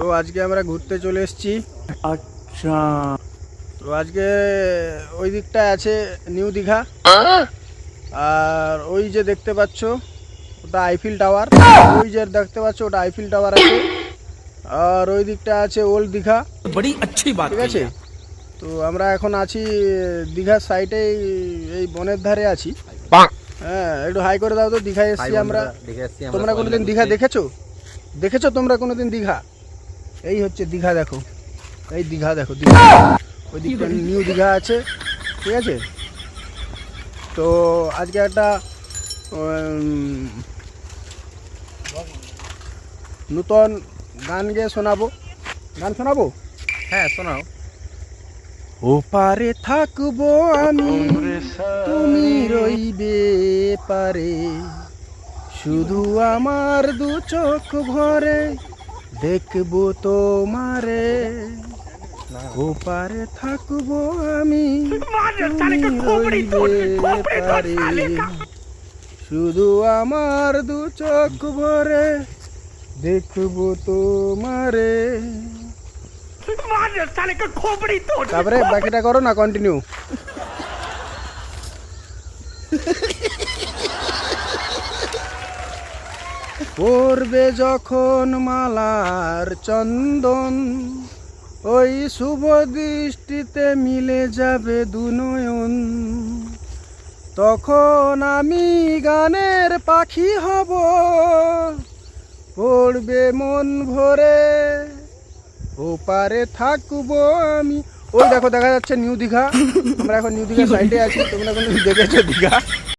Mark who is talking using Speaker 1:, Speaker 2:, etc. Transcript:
Speaker 1: তো আজকে আমরা ঘুরতে চলে এসেছি।
Speaker 2: আচ্ছা,
Speaker 1: তো আজকে ওই দিকটা আছে নিউ দীঘা, আর ওই যে দেখতে পাচ্ছ ওটা আইফিল টাওয়ার, ওই যে দেখতে পাচ্ছ ওটা আইফিল টাওয়ার আছে, আর ওই দিকটা আছে ওল্ড দীঘা।
Speaker 2: বড়ি अच्छी बात
Speaker 1: ঠিক আছে। তো আমরা এখন আছি দীঘার সাইডে, এই বনের ধারে আছি। হ্যাঁ, একটু হাই করে দাও তো। দীঘায় এসেছি আমরা। তোমরা কোনোদিন দীঘা দেখেছো তোমরা কোনোদিন দীঘা? এই হচ্ছে দীঘা, দেখো এই দীঘা, দেখো দীঘা, ওই দিকটা নিউ দীঘা আছে। ঠিক আছে। তো আজকে একটা নতুন গান গেয়ে শোনাবো।
Speaker 2: হ্যাঁ শোনাও।
Speaker 1: ওপারে থাকবো আমি, তুমি রইবে পারে, শুধু আমার দু চোখ ভরে দেখবো তোমারে। ওপারে থাকবো আমি, তুমি রইবে পারে, শুধু আমার দু চোখ ভরে দেখবো তোমারে। তারপরে বাকিটা করো না, কন্টিনিউ। পড়বে যখন মালার চন্দন, ওই শুভ দৃষ্টিতে মিলে যাবে দুনয়ন, তখন আমি গানের পাখি হব, পড়বে মন ভরে, ওপারে থাকবো আমি। ওই দেখো দেখা যাচ্ছে নিউ দীঘা। আমরা এখন নিউ দীঘা সাইডে আছি। তোমরা কোনো দেখেছো দীঘা?